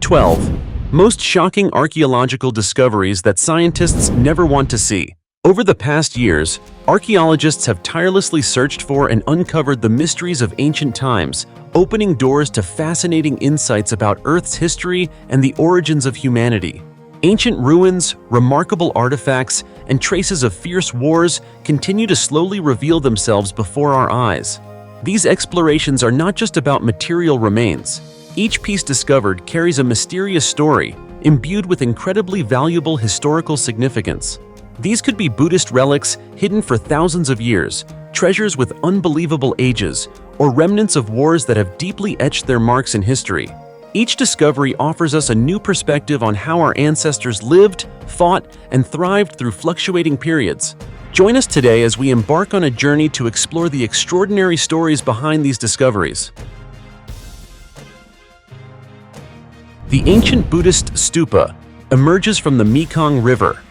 12. Most shocking archaeological discoveries that scientists never want to see. Over the past years, archaeologists have tirelessly searched for and uncovered the mysteries of ancient times, opening doors to fascinating insights about Earth's history and the origins of humanity. Ancient ruins, remarkable artifacts, and traces of fierce wars continue to slowly reveal themselves before our eyes. These explorations are not just about material remains. Each piece discovered carries a mysterious story, imbued with incredibly valuable historical significance. These could be Buddhist relics hidden for thousands of years, treasures with unbelievable ages, or remnants of wars that have deeply etched their marks in history. Each discovery offers us a new perspective on how our ancestors lived, fought, and thrived through fluctuating periods. Join us today as we embark on a journey to explore the extraordinary stories behind these discoveries. The ancient Buddhist stupa emerges from the Mekong River.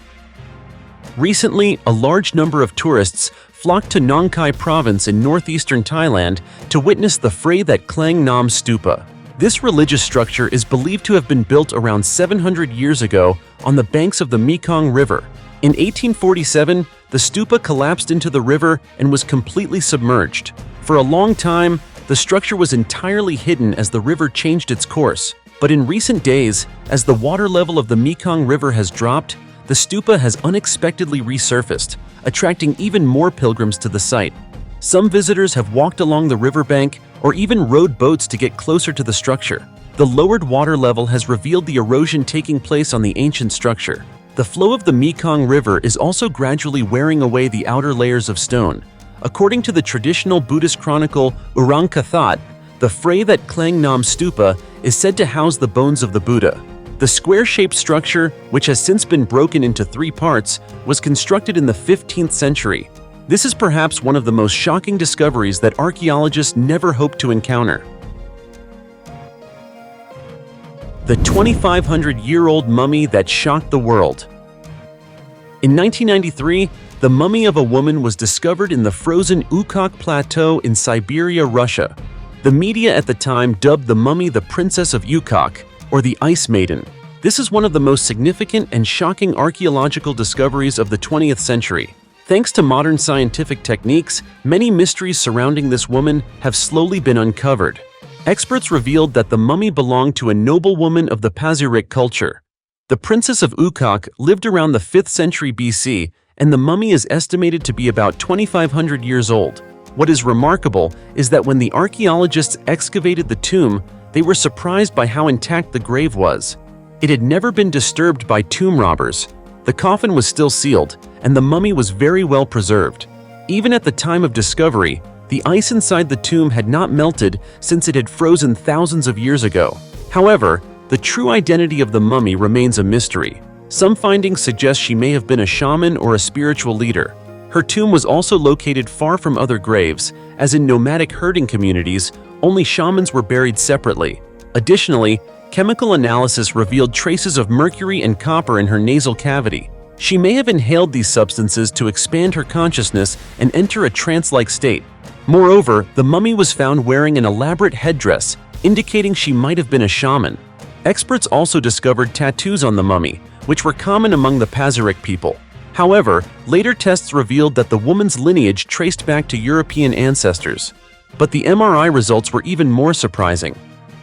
Recently, a large number of tourists flocked to Nong Khai province in northeastern Thailand to witness the Phray That Kleng Nam stupa. This religious structure is believed to have been built around 700 years ago on the banks of the Mekong River. In 1847, the stupa collapsed into the river and was completely submerged. For a long time, the structure was entirely hidden as the river changed its course. But in recent days, as the water level of the Mekong River has dropped, the stupa has unexpectedly resurfaced, attracting even more pilgrims to the site. Some visitors have walked along the riverbank or even rowed boats to get closer to the structure. The lowered water level has revealed the erosion taking place on the ancient structure. The flow of the Mekong River is also gradually wearing away the outer layers of stone. According to the traditional Buddhist chronicle Urang Kathat, the Phray That Kleng Nam stupa is said to house the bones of the Buddha. The square-shaped structure, which has since been broken into 3 parts, was constructed in the 15th century. This is perhaps one of the most shocking discoveries that archaeologists never hoped to encounter. The 2,500-year-old mummy that shocked the world. In 1993, the mummy of a woman was discovered in the frozen Ukok plateau in Siberia, Russia. The media at the time dubbed the mummy the Princess of Ukok, or the Ice Maiden. This is one of the most significant and shocking archaeological discoveries of the 20th century. Thanks to modern scientific techniques, many mysteries surrounding this woman have slowly been uncovered. Experts revealed that the mummy belonged to a noblewoman of the Prehistoric culture. The Princess of Ukok lived around the 5th century BC, and the mummy is estimated to be about 2,500 years old. What is remarkable is that when the archaeologists excavated the tomb, they were surprised by how intact the grave was. It had never been disturbed by tomb robbers. The coffin was still sealed, and the mummy was very well preserved. Even at the time of discovery, the ice inside the tomb had not melted since it had frozen thousands of years ago. However, the true identity of the mummy remains a mystery. Some findings suggest she may have been a shaman or a spiritual leader. Her tomb was also located far from other graves, as in nomadic herding communities, only shamans were buried separately. Additionally, chemical analysis revealed traces of mercury and copper in her nasal cavity. She may have inhaled these substances to expand her consciousness and enter a trance-like state. Moreover, the mummy was found wearing an elaborate headdress, indicating she might have been a shaman. Experts also discovered tattoos on the mummy, which were common among the Prehistoric people. However, later tests revealed that the woman's lineage traced back to European ancestors. But the MRI results were even more surprising.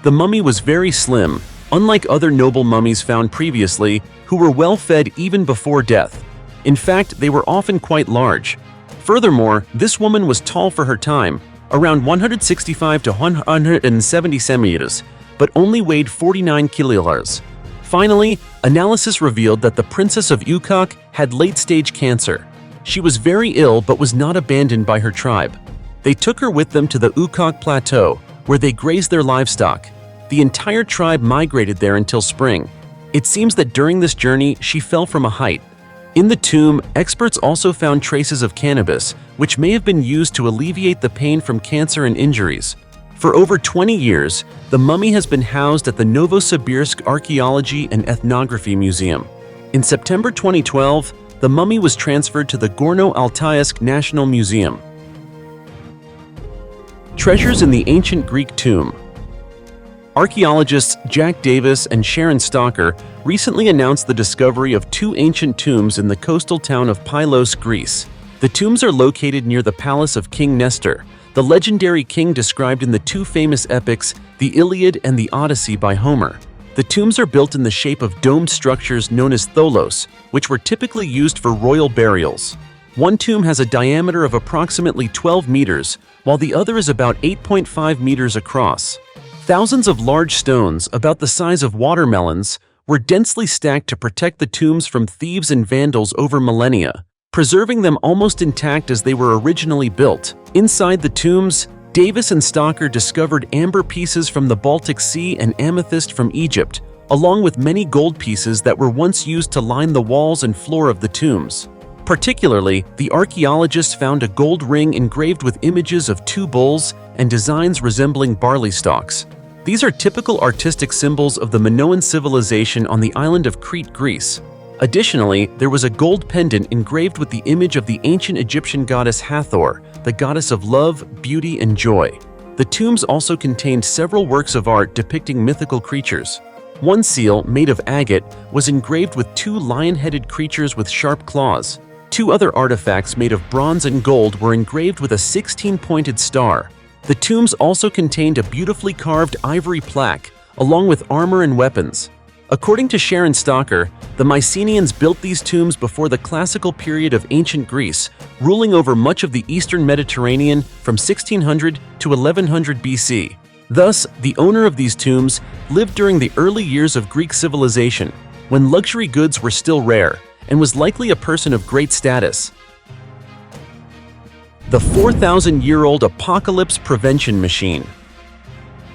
The mummy was very slim, unlike other noble mummies found previously, who were well fed even before death. In fact, they were often quite large. Furthermore, this woman was tall for her time, around 165 to 170 centimeters, but only weighed 49 kilograms. Finally, analysis revealed that the Princess of Ukok had late-stage cancer. She was very ill but was not abandoned by her tribe. They took her with them to the Ukok Plateau, where they grazed their livestock. The entire tribe migrated there until spring. It seems that during this journey, she fell from a height. In the tomb, experts also found traces of cannabis, which may have been used to alleviate the pain from cancer and injuries. For over 20 years, the mummy has been housed at the Novosibirsk Archaeology and Ethnography Museum. In September 2012, the mummy was transferred to the Gorno-Altaysk National Museum. Treasures in the ancient Greek tomb. Archaeologists Jack Davis and Sharon Stocker recently announced the discovery of two ancient tombs in the coastal town of Pylos, Greece. The tombs are located near the palace of King Nestor, the legendary king described in the two famous epics, the Iliad and the Odyssey by Homer. The tombs are built in the shape of domed structures known as tholos, which were typically used for royal burials. One tomb has a diameter of approximately 12 meters, while the other is about 8.5 meters across. Thousands of large stones, about the size of watermelons, were densely stacked to protect the tombs from thieves and vandals over millennia, preserving them almost intact as they were originally built. Inside the tombs, Davis and Stocker discovered amber pieces from the Baltic Sea and amethyst from Egypt, along with many gold pieces that were once used to line the walls and floor of the tombs. Particularly, the archaeologists found a gold ring engraved with images of two bulls and designs resembling barley stalks. These are typical artistic symbols of the Minoan civilization on the island of Crete, Greece. Additionally, there was a gold pendant engraved with the image of the ancient Egyptian goddess Hathor, the goddess of love, beauty, and joy. The tombs also contained several works of art depicting mythical creatures. One seal, made of agate, was engraved with two lion-headed creatures with sharp claws. Two other artifacts made of bronze and gold were engraved with a 16-pointed star. The tombs also contained a beautifully carved ivory plaque, along with armor and weapons. According to Sharon Stocker, the Mycenaeans built these tombs before the classical period of ancient Greece, ruling over much of the eastern Mediterranean from 1600 to 1100 BC. Thus, the owner of these tombs lived during the early years of Greek civilization, when luxury goods were still rare, and was likely a person of great status. The 4,000-year-old Apocalypse Prevention Machine.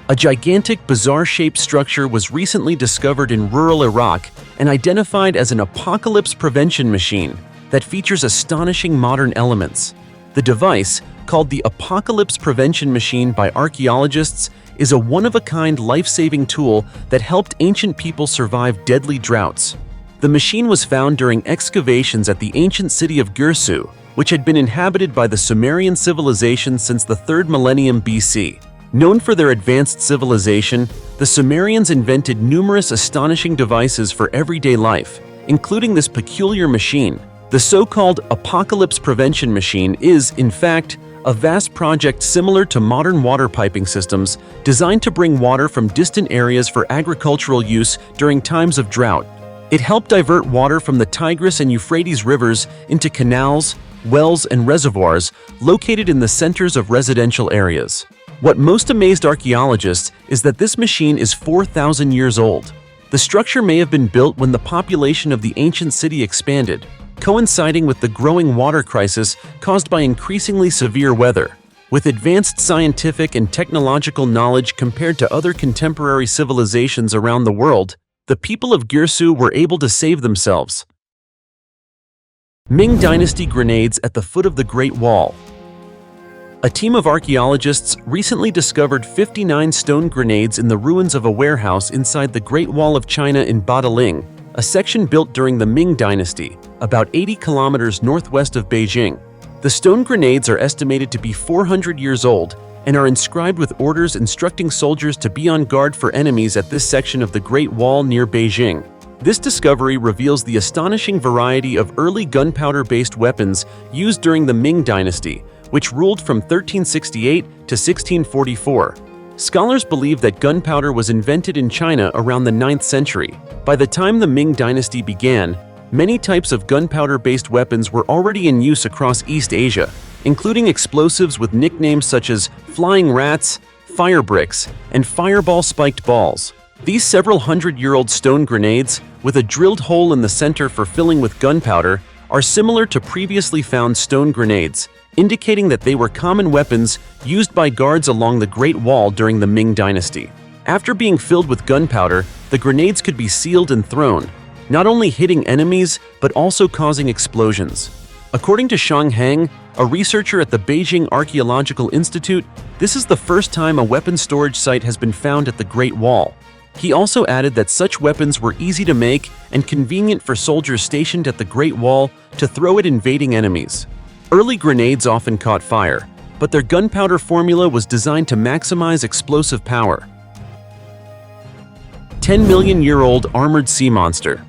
A gigantic, bizarre-shaped structure was recently discovered in rural Iraq and identified as an apocalypse prevention machine that features astonishing modern elements. The device, called the Apocalypse Prevention Machine by archaeologists, is a one-of-a-kind life-saving tool that helped ancient people survive deadly droughts. The machine was found during excavations at the ancient city of Girsu, which had been inhabited by the Sumerian civilization since the 3rd millennium BC. Known for their advanced civilization, the Sumerians invented numerous astonishing devices for everyday life, including this peculiar machine. The so-called Apocalypse Prevention Machine is, in fact, a vast project similar to modern water piping systems designed to bring water from distant areas for agricultural use during times of drought. It helped divert water from the Tigris and Euphrates rivers into canals, wells, and reservoirs located in the centers of residential areas. What most amazed archaeologists is that this machine is 4,000 years old. The structure may have been built when the population of the ancient city expanded, coinciding with the growing water crisis caused by increasingly severe weather. With advanced scientific and technological knowledge compared to other contemporary civilizations around the world, the people of Girsu were able to save themselves. Ming Dynasty grenades at the foot of the Great Wall. A team of archaeologists recently discovered 59 stone grenades in the ruins of a warehouse inside the Great Wall of China in Badaling, a section built during the Ming Dynasty, about 80 kilometers northwest of Beijing. The stone grenades are estimated to be 400 years old and are inscribed with orders instructing soldiers to be on guard for enemies at this section of the Great Wall near Beijing. This discovery reveals the astonishing variety of early gunpowder-based weapons used during the Ming Dynasty, which ruled from 1368 to 1644. Scholars believe that gunpowder was invented in China around the 9th century. By the time the Ming Dynasty began, many types of gunpowder-based weapons were already in use across East Asia, including explosives with nicknames such as flying rats, fire bricks, and fireball spiked balls. These several hundred-year-old stone grenades, with a drilled hole in the center for filling with gunpowder, are similar to previously found stone grenades, indicating that they were common weapons used by guards along the Great Wall during the Ming Dynasty. After being filled with gunpowder, the grenades could be sealed and thrown, not only hitting enemies but also causing explosions. According to Shang Heng, a researcher at the Beijing Archaeological Institute, this is the first time a weapon storage site has been found at the Great Wall. He also added that such weapons were easy to make and convenient for soldiers stationed at the Great Wall to throw at invading enemies. Early grenades often caught fire, but their gunpowder formula was designed to maximize explosive power. 10-million-year-old armored sea monster.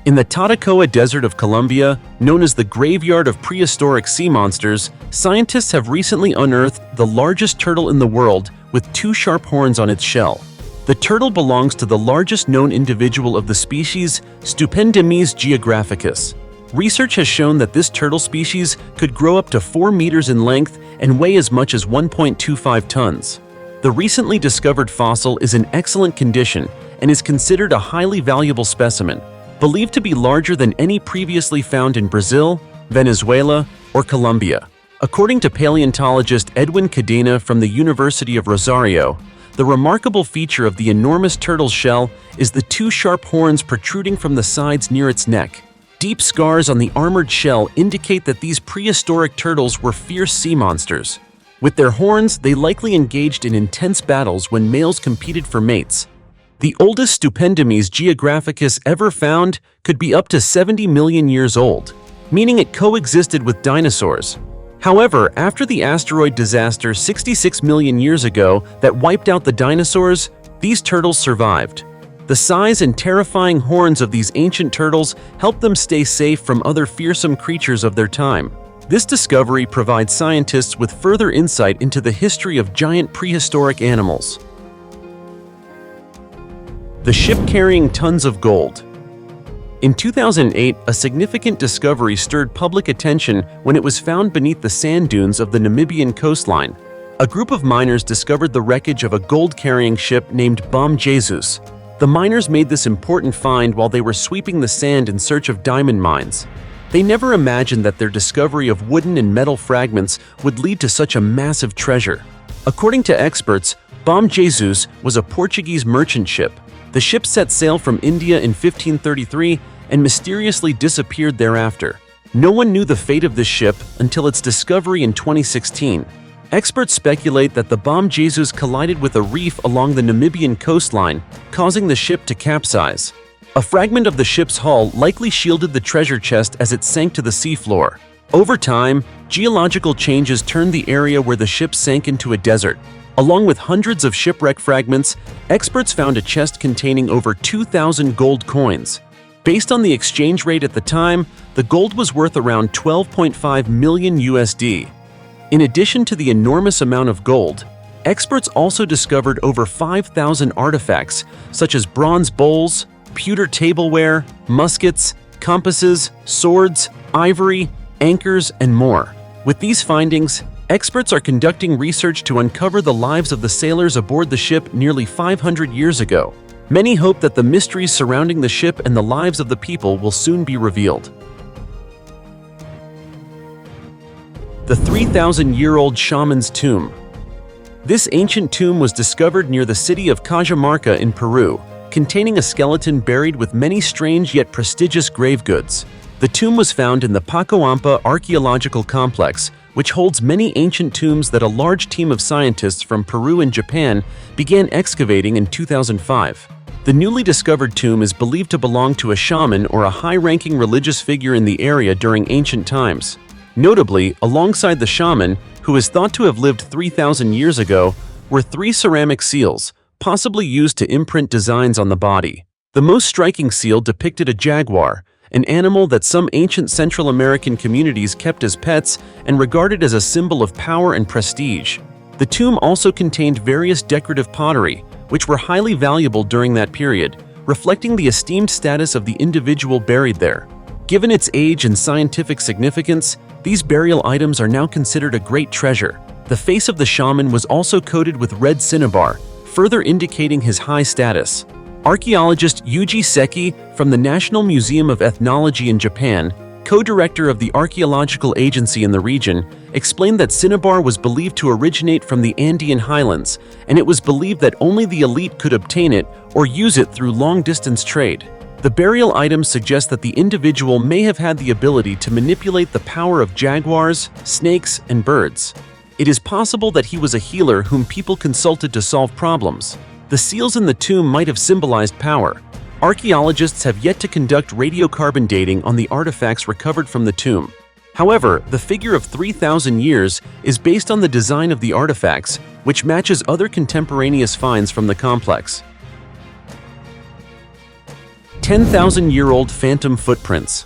In the Tatacoa Desert of Colombia, known as the graveyard of prehistoric sea monsters, scientists have recently unearthed the largest turtle in the world with 2 sharp horns on its shell. The turtle belongs to the largest known individual of the species, Stupendemys geographicus. Research has shown that this turtle species could grow up to 4 meters in length and weigh as much as 1.25 tons. The recently discovered fossil is in excellent condition and is considered a highly valuable specimen, believed to be larger than any previously found in Brazil, Venezuela, or Colombia. According to paleontologist Edwin Cadena from the University of Rosario, the remarkable feature of the enormous turtle's shell is the 2 sharp horns protruding from the sides near its neck. Deep scars on the armored shell indicate that these prehistoric turtles were fierce sea monsters. With their horns, they likely engaged in intense battles when males competed for mates. The oldest Stupendemys geographicus ever found could be up to 70 million years old, meaning it coexisted with dinosaurs. However, after the asteroid disaster 66 million years ago that wiped out the dinosaurs, these turtles survived. The size and terrifying horns of these ancient turtles helped them stay safe from other fearsome creatures of their time. This discovery provides scientists with further insight into the history of giant prehistoric animals. The ship carrying tons of gold. In 2008, a significant discovery stirred public attention when it was found beneath the sand dunes of the Namibian coastline. A group of miners discovered the wreckage of a gold-carrying ship named Bom Jesus. The miners made this important find while they were sweeping the sand in search of diamond mines. They never imagined that their discovery of wooden and metal fragments would lead to such a massive treasure. According to experts, Bom Jesus was a Portuguese merchant ship. The ship set sail from India in 1533 and mysteriously disappeared thereafter. No one knew the fate of this ship until its discovery in 2016. Experts speculate that the Bom Jesus collided with a reef along the Namibian coastline, causing the ship to capsize. A fragment of the ship's hull likely shielded the treasure chest as it sank to the seafloor. Over time, geological changes turned the area where the ship sank into a desert. Along with hundreds of shipwreck fragments, experts found a chest containing over 2,000 gold coins. Based on the exchange rate at the time, the gold was worth around 12.5 million USD. In addition to the enormous amount of gold, experts also discovered over 5,000 artifacts such as bronze bowls, pewter tableware, muskets, compasses, swords, ivory, anchors, and more. With these findings, experts are conducting research to uncover the lives of the sailors aboard the ship nearly 500 years ago. Many hope that the mysteries surrounding the ship and the lives of the people will soon be revealed. The 3,000-year-old shaman's tomb. This ancient tomb was discovered near the city of Cajamarca in Peru, containing a skeleton buried with many strange yet prestigious grave goods. The tomb was found in the Pacoampa Archaeological Complex, which holds many ancient tombs that a large team of scientists from Peru and Japan began excavating in 2005. The newly discovered tomb is believed to belong to a shaman or a high-ranking religious figure in the area during ancient times. Notably, alongside the shaman, who is thought to have lived 3,000 years ago, were 3 ceramic seals, possibly used to imprint designs on the body. The most striking seal depicted a jaguar, an animal that some ancient Central American communities kept as pets and regarded as a symbol of power and prestige. The tomb also contained various decorative pottery, which were highly valuable during that period, reflecting the esteemed status of the individual buried there. Given its age and scientific significance, these burial items are now considered a great treasure. The face of the shaman was also coated with red cinnabar, further indicating his high status. Archaeologist Yuji Seki from the National Museum of Ethnology in Japan, co-director of the archaeological agency in the region, explained that cinnabar was believed to originate from the Andean highlands, and it was believed that only the elite could obtain it or use it through long-distance trade. The burial items suggest that the individual may have had the ability to manipulate the power of jaguars, snakes, and birds. It is possible that he was a healer whom people consulted to solve problems. The seals in the tomb might have symbolized power. Archaeologists have yet to conduct radiocarbon dating on the artifacts recovered from the tomb. However, the figure of 3,000 years is based on the design of the artifacts, which matches other contemporaneous finds from the complex. 10,000-year-old phantom footprints.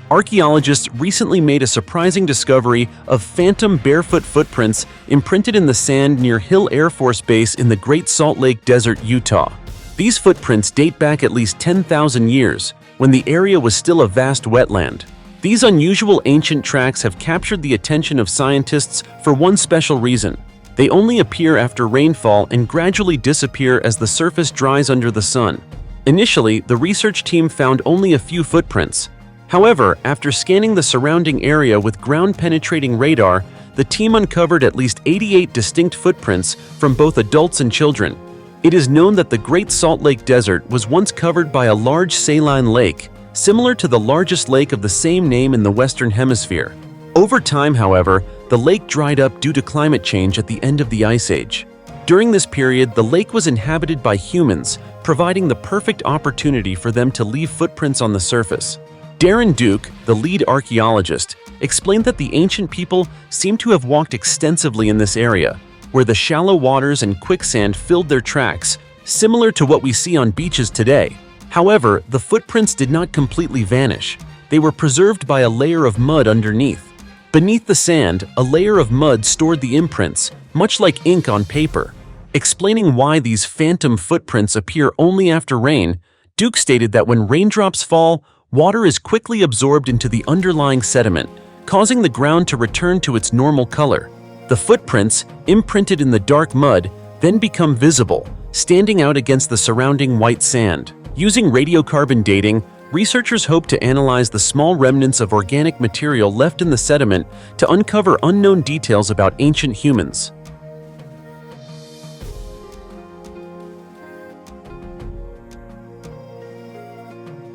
Archaeologists recently made a surprising discovery of phantom barefoot footprints imprinted in the sand near Hill Air Force Base in the Great Salt Lake Desert, Utah. These footprints date back at least 10,000 years, when the area was still a vast wetland. These unusual ancient tracks have captured the attention of scientists for one special reason. They only appear after rainfall and gradually disappear as the surface dries under the sun. Initially, the research team found only a few footprints. However, after scanning the surrounding area with ground-penetrating radar, the team uncovered at least 88 distinct footprints from both adults and children. It is known that the Great Salt Lake Desert was once covered by a large saline lake, similar to the largest lake of the same name in the Western Hemisphere. Over time, however, the lake dried up due to climate change at the end of the Ice Age. During this period, the lake was inhabited by humans, providing the perfect opportunity for them to leave footprints on the surface. Darren Duke, the lead archaeologist, explained that the ancient people seem to have walked extensively in this area, where the shallow waters and quicksand filled their tracks, similar to what we see on beaches today. However, the footprints did not completely vanish. They were preserved by a layer of mud underneath. Beneath the sand, a layer of mud stored the imprints, much like ink on paper. Explaining why these phantom footprints appear only after rain, Duke stated that when raindrops fall, water is quickly absorbed into the underlying sediment, causing the ground to return to its normal color. The footprints, imprinted in the dark mud, then become visible, standing out against the surrounding white sand. Using radiocarbon dating, researchers hope to analyze the small remnants of organic material left in the sediment to uncover unknown details about ancient humans.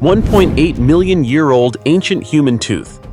$1.8 million-year-old ancient human tooth.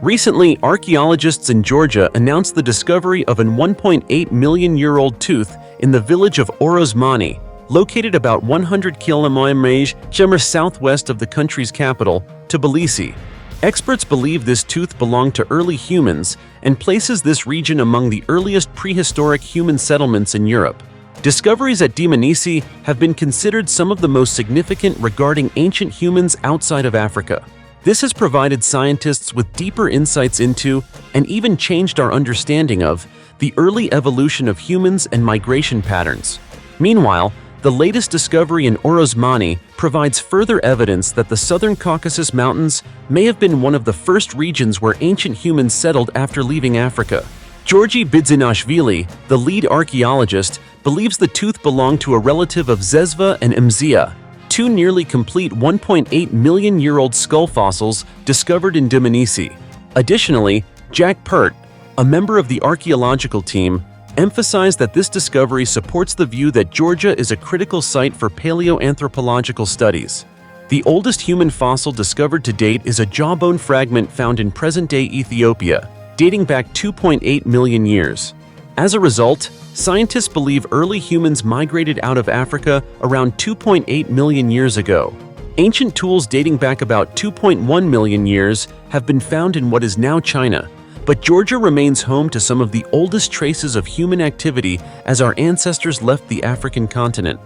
Recently, archaeologists in Georgia announced the discovery of a 1.8 million-year-old tooth in the village of Orozmani, located about 100 km southwest of the country's capital, Tbilisi. Experts believe this tooth belonged to early humans and places this region among the earliest prehistoric human settlements in Europe. Discoveries at Dmanisi have been considered some of the most significant regarding ancient humans outside of Africa. This has provided scientists with deeper insights into, and even changed our understanding of, the early evolution of humans and migration patterns. Meanwhile, the latest discovery in Orozmani provides further evidence that the Southern Caucasus Mountains may have been one of the first regions where ancient humans settled after leaving Africa. Georgi Bidzinashvili, the lead archaeologist, believes the tooth belonged to a relative of Zezva and Mzia, two nearly complete 1.8 million-year-old skull fossils discovered in Dmanisi. Additionally, Jack Pert, a member of the archaeological team, emphasized that this discovery supports the view that Georgia is a critical site for paleoanthropological studies. The oldest human fossil discovered to date is a jawbone fragment found in present-day Ethiopia, dating back 2.8 million years. As a result, scientists believe early humans migrated out of Africa around 2.8 million years ago. Ancient tools dating back about 2.1 million years have been found in what is now China, but Georgia remains home to some of the oldest traces of human activity as our ancestors left the African continent.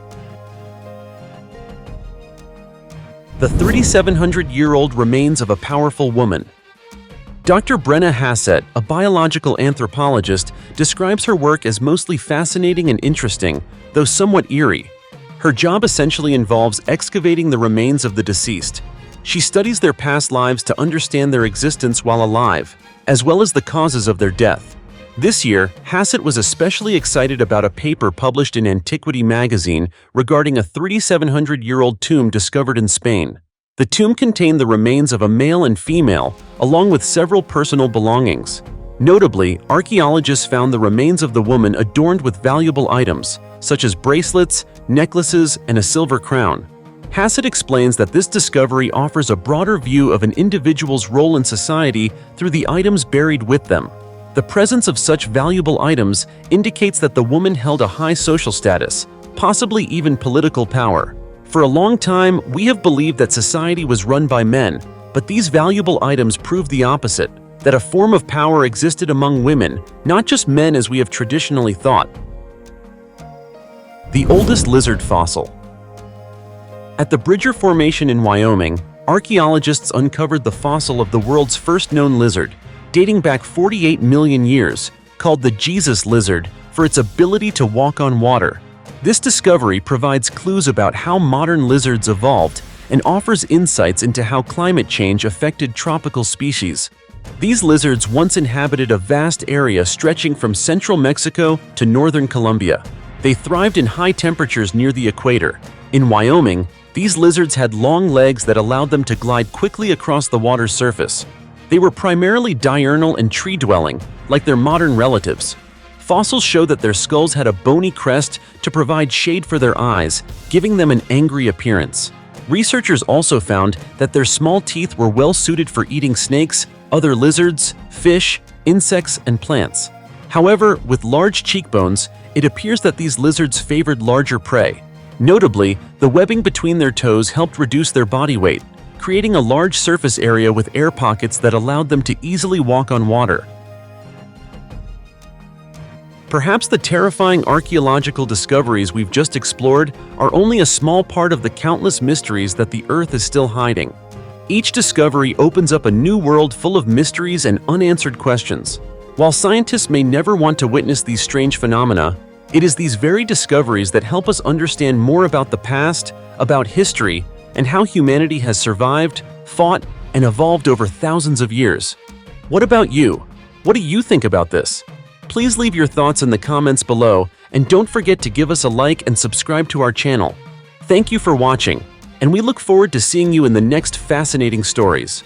The 3,700-year-old remains of a powerful woman. Dr. Brenna Hassett, a biological anthropologist, describes her work as mostly fascinating and interesting, though somewhat eerie. Her job essentially involves excavating the remains of the deceased. She studies their past lives to understand their existence while alive, as well as the causes of their death. This year, Hassett was especially excited about a paper published in Antiquity magazine regarding a 3,700-year-old tomb discovered in Spain. The tomb contained the remains of a male and female, along with several personal belongings. Notably, archaeologists found the remains of the woman adorned with valuable items, such as bracelets, necklaces, and a silver crown. Hassett explains that this discovery offers a broader view of an individual's role in society through the items buried with them. The presence of such valuable items indicates that the woman held a high social status, possibly even political power. For a long time, we have believed that society was run by men, but these valuable items prove the opposite, that a form of power existed among women, not just men as we have traditionally thought. The oldest lizard fossil. At the Bridger Formation in Wyoming, archaeologists uncovered the fossil of the world's first known lizard, dating back 48 million years, called the Jesus lizard for its ability to walk on water. This discovery provides clues about how modern lizards evolved and offers insights into how climate change affected tropical species. These lizards once inhabited a vast area stretching from central Mexico to northern Colombia. They thrived in high temperatures near the equator. In Wyoming, these lizards had long legs that allowed them to glide quickly across the water's surface. They were primarily diurnal and tree-dwelling, like their modern relatives. Fossils show that their skulls had a bony crest to provide shade for their eyes, giving them an angry appearance. Researchers also found that their small teeth were well suited for eating snakes, other lizards, fish, insects, and plants. However, with large cheekbones, it appears that these lizards favored larger prey. Notably, the webbing between their toes helped reduce their body weight, creating a large surface area with air pockets that allowed them to easily walk on water. Perhaps the terrifying archaeological discoveries we've just explored are only a small part of the countless mysteries that the Earth is still hiding. Each discovery opens up a new world full of mysteries and unanswered questions. While scientists may never want to witness these strange phenomena, it is these very discoveries that help us understand more about the past, about history, and how humanity has survived, fought, and evolved over thousands of years. What about you? What do you think about this? Please leave your thoughts in the comments below, and don't forget to give us a like and subscribe to our channel. Thank you for watching, and we look forward to seeing you in the next fascinating stories.